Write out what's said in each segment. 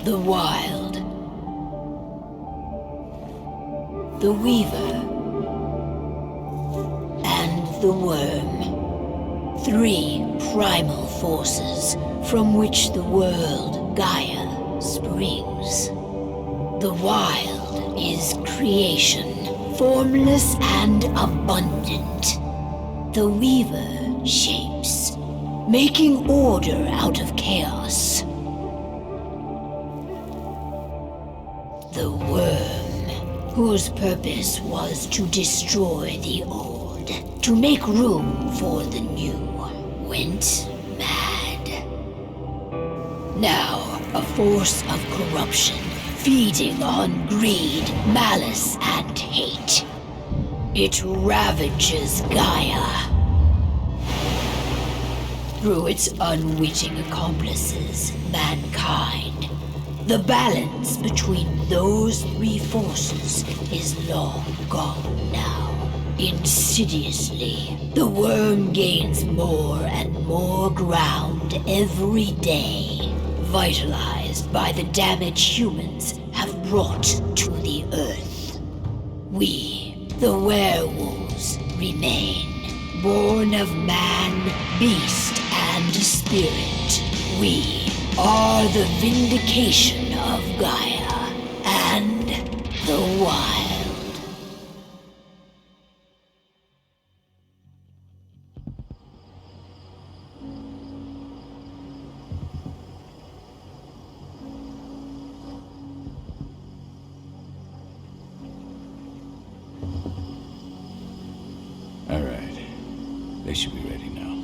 The Wild. The Weaver. And the Worm. 3 primal forces from which the world, Gaia, springs. The Wild is creation, formless and abundant. The Weaver shapes, making order out of chaos. The Worm, whose purpose was to destroy the old, to make room for the new, went mad. Now, a force of corruption, feeding on greed, malice, and hate. It ravages Gaia. Through its unwitting accomplices, mankind. The balance between those 3 forces is long gone now. Insidiously, the Worm gains more and more ground every day, vitalized by the damage humans have brought to the Earth. We, the werewolves, remain, born of man, beast, and spirit. We are the vindication of Gaia and the Wild. All right. They should be ready now.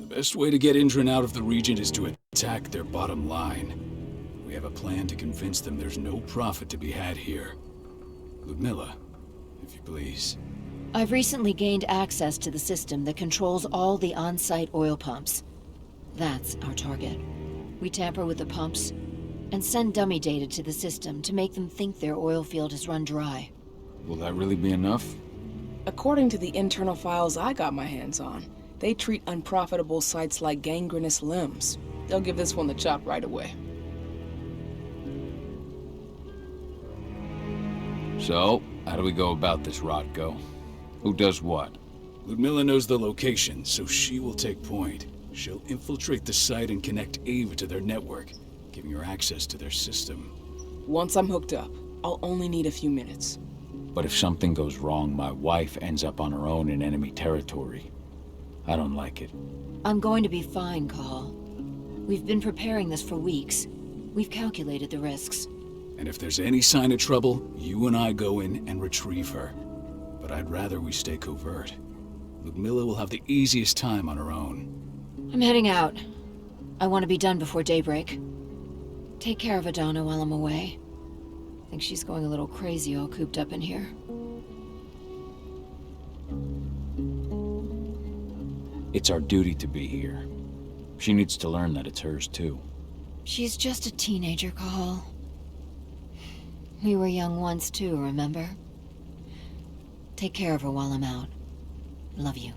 The best way to get Indran out of the region is to attack their bottom line. We have a plan to convince them there's no profit to be had here. Ludmilla, if you please. I've recently gained access to the system that controls all the on-site oil pumps. That's our target. We tamper with the pumps and send dummy data to the system to make them think their oil field has run dry. Will that really be enough? According to the internal files I got my hands on, they treat unprofitable sites like gangrenous limbs. They'll give this one the chop right away. So, how do we go about this, Rodko? Who does what? Ludmilla knows the location, so she will take point. She'll infiltrate the site and connect Ava to their network, giving her access to their system. Once I'm hooked up, I'll only need a few minutes. But if something goes wrong, my wife ends up on her own in enemy territory. I don't like it. I'm going to be fine, Kaal. We've been preparing this for weeks. We've calculated the risks. And if there's any sign of trouble, you and I go in and retrieve her. But I'd rather we stay covert. Ludmilla will have the easiest time on her own. I'm heading out. I want to be done before daybreak. Take care of Adana while I'm away. I think she's going a little crazy all cooped up in here. It's our duty to be here. She needs to learn that it's hers too. She's just a teenager, Kaal. We were young once too, remember? Take care of her while I'm out. Love you.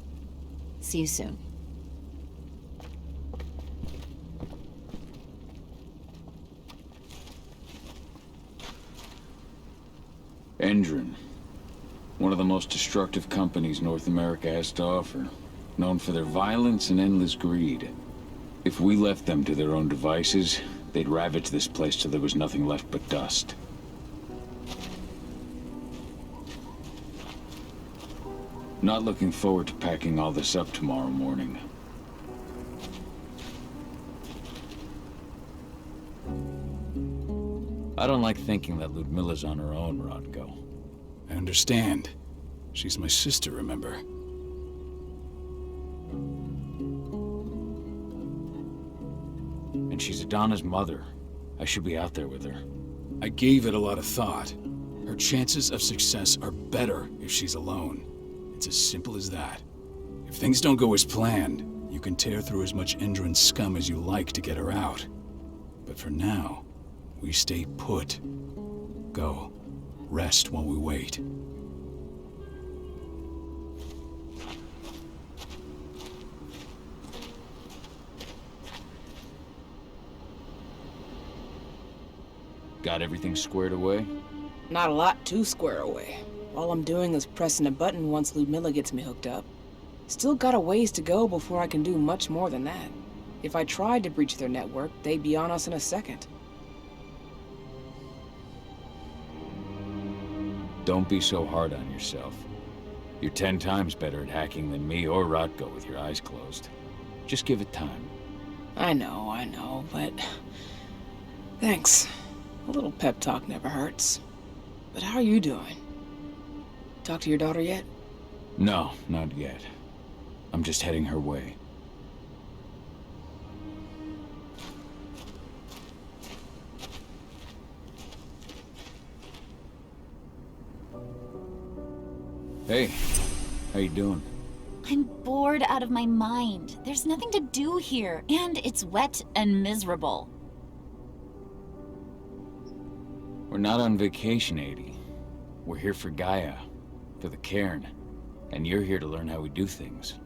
See you soon. Indran. One of the most destructive companies North America has to offer. Known for their violence and endless greed. If we left them to their own devices, they'd ravage this place till there was nothing left but dust. Not looking forward to packing all this up tomorrow morning. I don't like thinking that Ludmilla's on her own, Rodko. I understand. She's my sister, remember? And she's Adana's mother. I should be out there with her. I gave it a lot of thought. Her chances of success are better if she's alone. It's as simple as that. If things don't go as planned, you can tear through as much Indran scum as you like to get her out. But for now, we stay put. Go. Rest while we wait. Got everything squared away? Not a lot to square away. All I'm doing is pressing a button once Ludmilla gets me hooked up. Still got a ways to go before I can do much more than that. If I tried to breach their network, they'd be on us in a second. Don't be so hard on yourself. You're 10 times better at hacking than me or Rotko with your eyes closed. Just give it time. I know, but... Thanks. A little pep talk never hurts. But how are you doing? Talk to your daughter yet? No, not yet. I'm just heading her way. Hey, how you doing? I'm bored out of my mind. There's nothing to do here, and it's wet and miserable. We're not on vacation, 80. We're here for Gaia, for the cairn, and you're here to learn how we do things.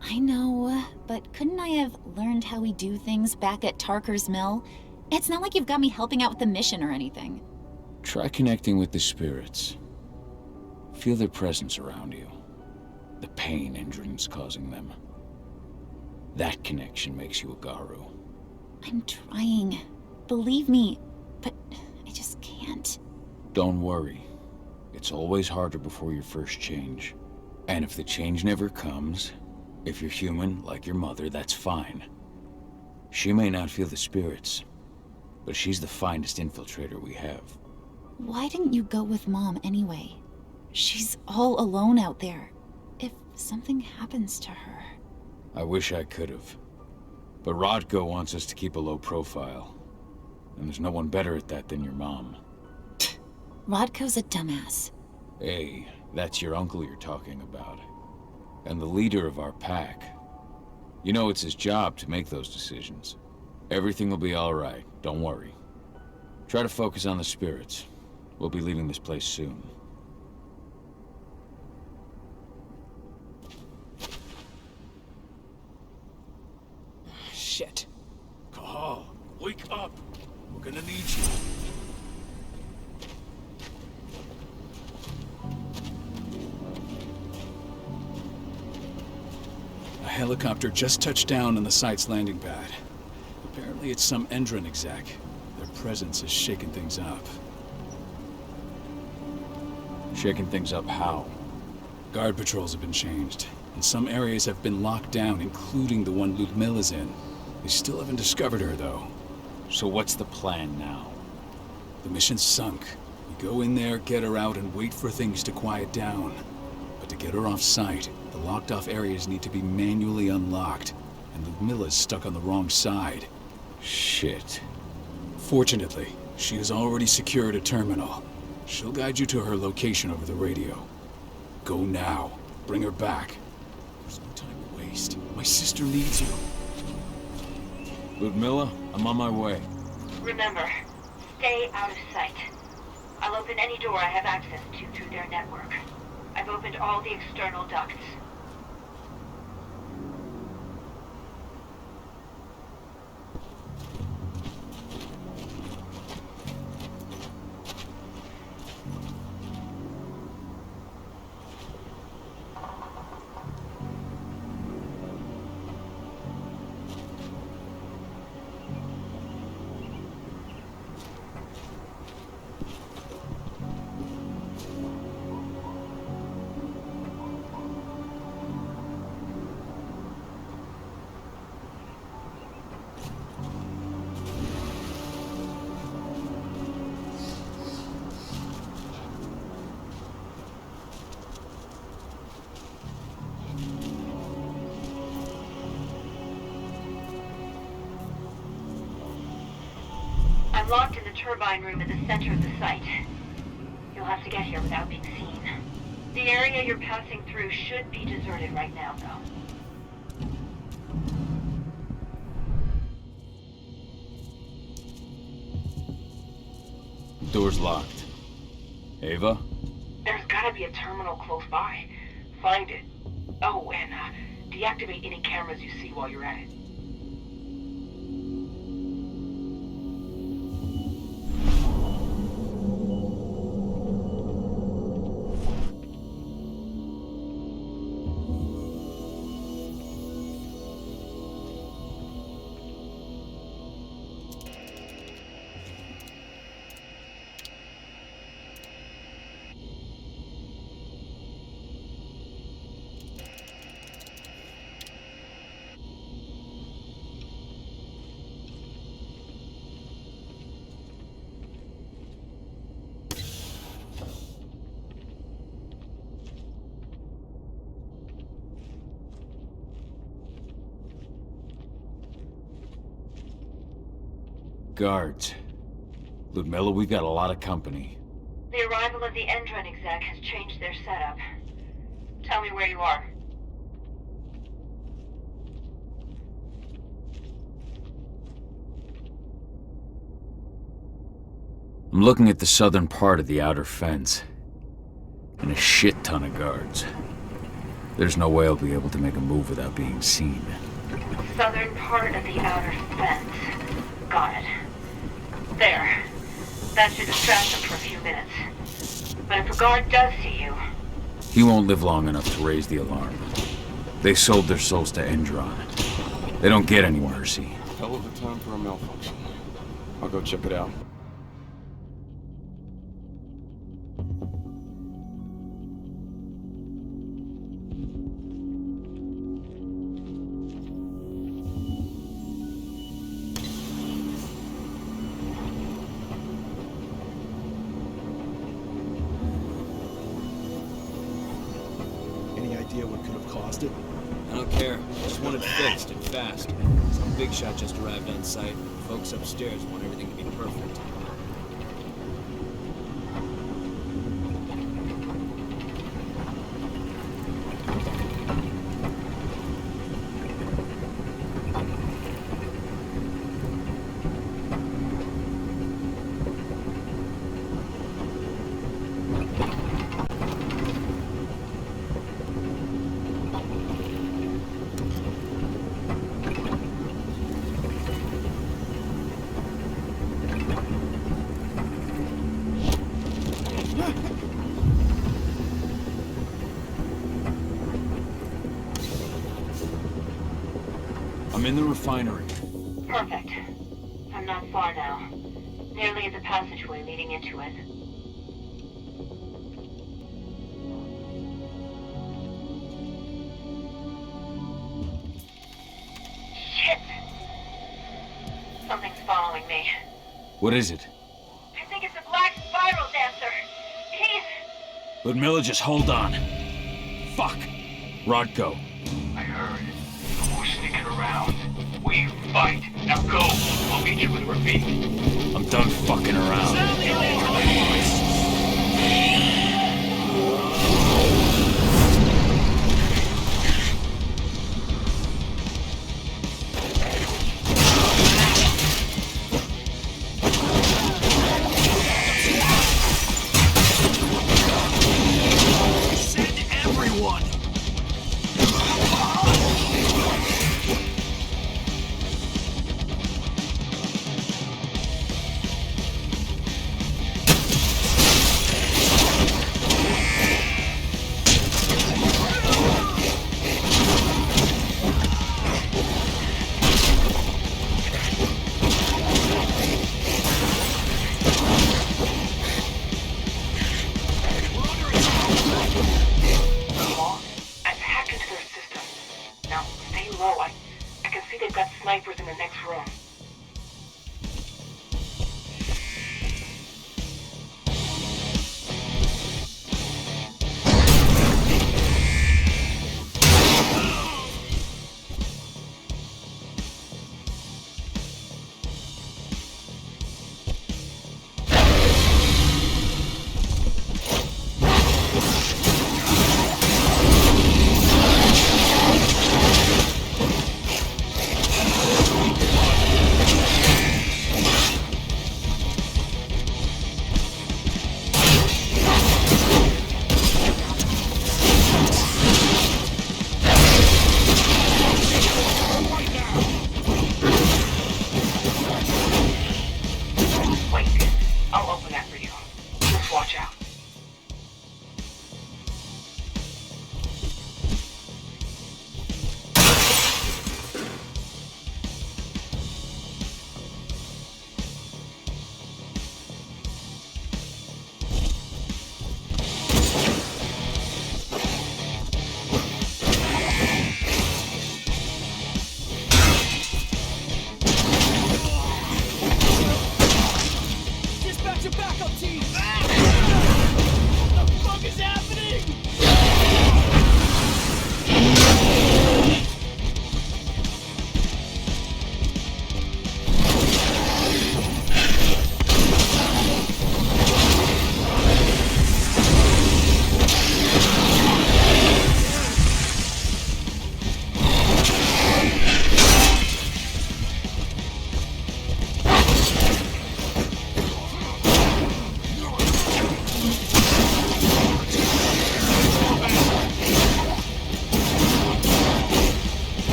I know, but couldn't I have learned how we do things back at Tarker's Mill? It's not like you've got me helping out with the mission or anything. Try connecting with the spirits. Feel their presence around you. The pain Indran's causing them. That connection makes you a Garow. I'm trying. Believe me, but I just can't. Don't worry. It's always harder before your first change. And if the change never comes, if you're human, like your mother, that's fine. She may not feel the spirits, but she's the finest infiltrator we have. Why didn't you go with Mom anyway? She's all alone out there. If something happens to her... I wish I could have. But Rodko wants us to keep a low profile. And there's no one better at that than your mom. Rodko's a dumbass. Hey, that's your uncle you're talking about. And the leader of our pack. You know it's his job to make those decisions. Everything will be alright, don't worry. Try to focus on the spirits. We'll be leaving this place soon. Shit. Kaal, wake up! We're gonna need you. A helicopter just touched down on the site's landing pad. Apparently it's some Endron exec. Their presence is shaking things up. Shaking things up how? Guard patrols have been changed, and some areas have been locked down, including the one Ludmilla's in. They still haven't discovered her, though. So what's the plan now? The mission's sunk. We go in there, get her out, and wait for things to quiet down. But to get her off-site, the locked-off areas need to be manually unlocked, and Ludmilla's stuck on the wrong side. Shit. Fortunately, she has already secured a terminal. She'll guide you to her location over the radio. Go now. Bring her back. There's no time to waste. My sister needs you. Ludmilla, I'm on my way. Remember, stay out of sight. I'll open any door I have access to through their network. I've opened all the external ducts. I'm locked in the turbine room at the center of the site. You'll have to get here without being seen. The area you're passing through should be deserted right now, though. Door's locked. Ava? There's gotta be a terminal close by. Find it. Oh, and deactivate any cameras you see while you're at it. guards. Ludmilla, we've got a lot of company. The arrival of the Endron exec has changed their setup. Tell me where you are. I'm looking at the southern part of the outer fence. And a shit ton of guards. There's no way I'll be able to make a move without being seen. Southern part of the outer fence. Got it. There. That should distract them for a few minutes. But if a guard does see you... He won't live long enough to raise the alarm. They sold their souls to Endron. They don't get any mercy. Hell of a time for a malfunction. I'll go check it out. What could have caused it? I don't care. I just want it fixed and fast. Some big shot just arrived on site. Folks upstairs want everything to be perfect. I'm in the refinery. Perfect. I'm not far now. Nearly at the passageway leading into it. Shit! Something's following me. What is it? I think it's a black spiral dancer. He's... Ludmilla, just hold on. Fuck. Rodko. I heard. We're sneaking around. We fight. Now go. I'll meet you with Rafik. I'm done fucking around.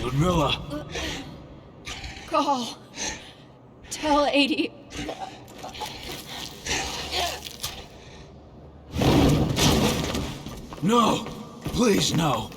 Ludmilla! Kaal, tell 80. No! Please, no!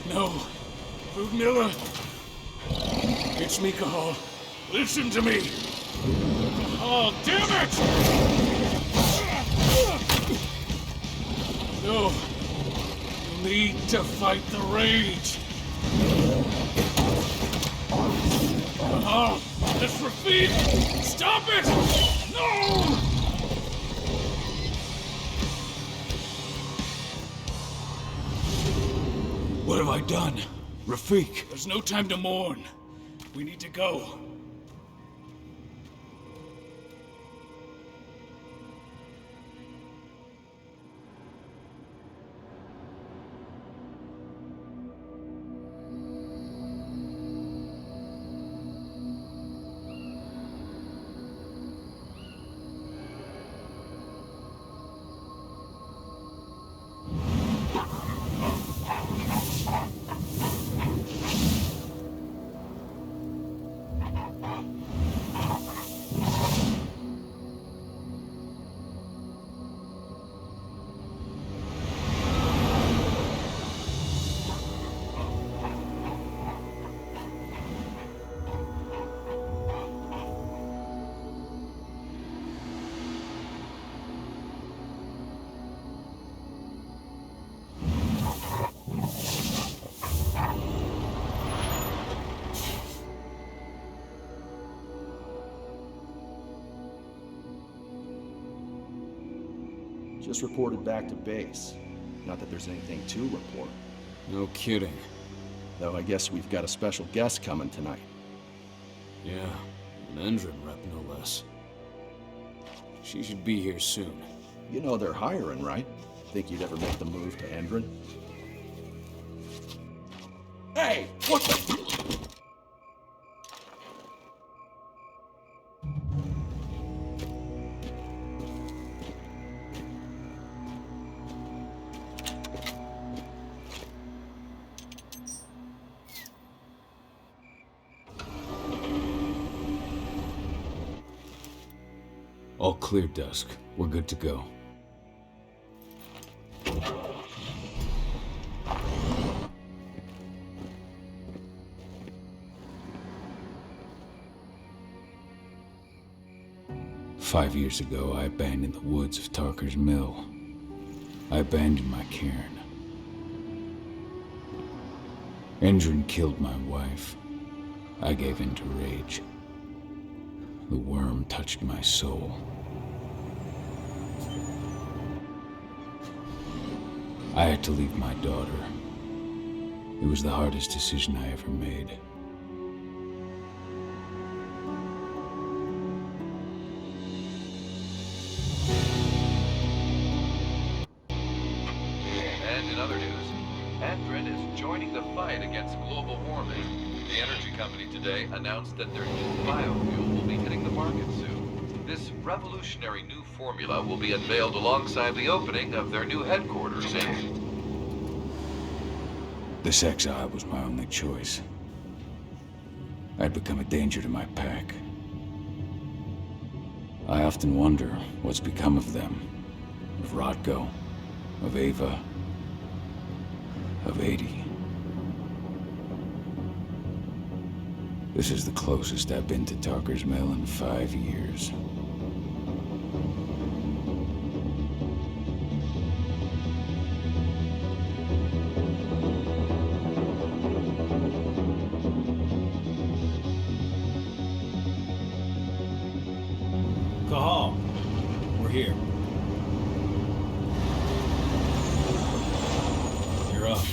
No. Ludmilla. It's me, Kaal. Listen to me. Kaal, damn it! No. You need to fight the rage. Kaal, that's Rafik! Stop it! No! What have I done? Rafik, there's no time to mourn. We need to go. Just reported back to base. Not that there's anything to report. No kidding. Though I guess we've got a special guest coming tonight. Yeah, an Endron rep no less. She should be here soon. You know they're hiring, right? Think you'd ever make the move to Endron? Hey! What the... All clear, Dusk. We're good to go. "5 years ago, I abandoned the woods of Tarker's Mill. I abandoned my cairn. Endron killed my wife. I gave in to rage. The worm touched my soul. I had to leave my daughter. It was the hardest decision I ever made. And in other news, Endron is joining the fight against global warming. The energy company today announced that their new biofuel will be hitting the market soon. This revolutionary new formula will be unveiled alongside the opening of their new headquarters in... This exile was my only choice. I'd become a danger to my pack. I often wonder what's become of them. Of Rodko, of Ava, of 80. This is the closest I've been to Talker's Mill in 5 years. Kaal, we're here. You're up.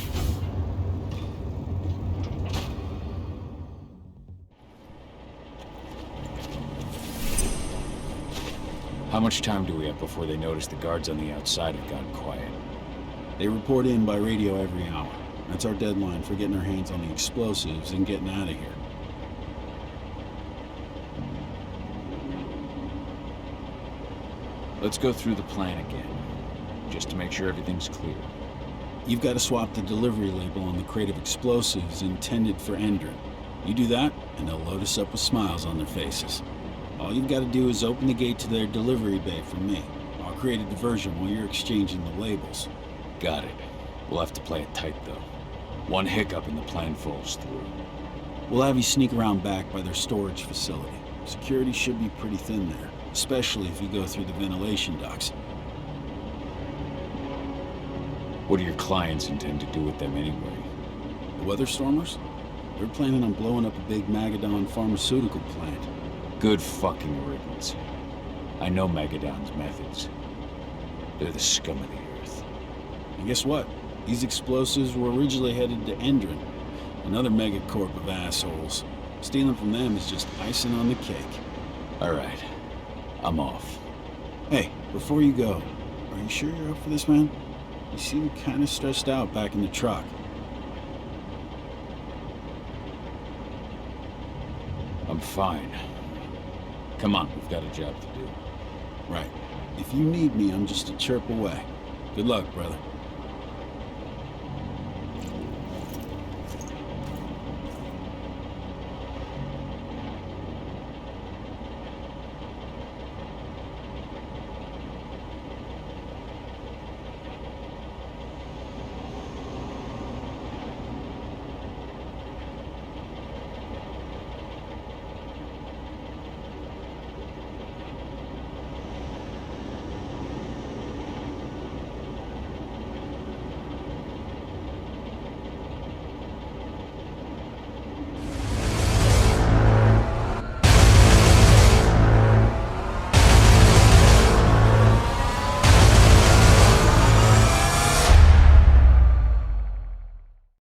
How much time do we have before they notice the guards on the outside have gone quiet? They report in by radio every hour. That's our deadline for getting our hands on the explosives and getting out of here. Let's go through the plan again, just to make sure everything's clear. You've got to swap the delivery label on the crate of explosives intended for Endron. You do that, and they'll load us up with smiles on their faces. All you've got to do is open the gate to their delivery bay for me. I'll create a diversion while you're exchanging the labels. Got it. We'll have to play it tight, though. One hiccup and the plan falls through. We'll have you sneak around back by their storage facility. Security should be pretty thin there, especially if you go through the ventilation ducts. What do your clients intend to do with them anyway? The Weatherstormers? They're planning on blowing up a big Magadon pharmaceutical plant. Good fucking riddance. I know Magadon's methods. They're the scum of the earth. And guess what? These explosives were originally headed to Endron, another megacorp of assholes. Stealing from them is just icing on the cake. All right. I'm off. Hey, before you go, are you sure you're up for this, man? You seem kind of stressed out back in the truck. I'm fine. Come on, we've got a job to do. Right. If you need me, I'm just a chirp away. Good luck, brother.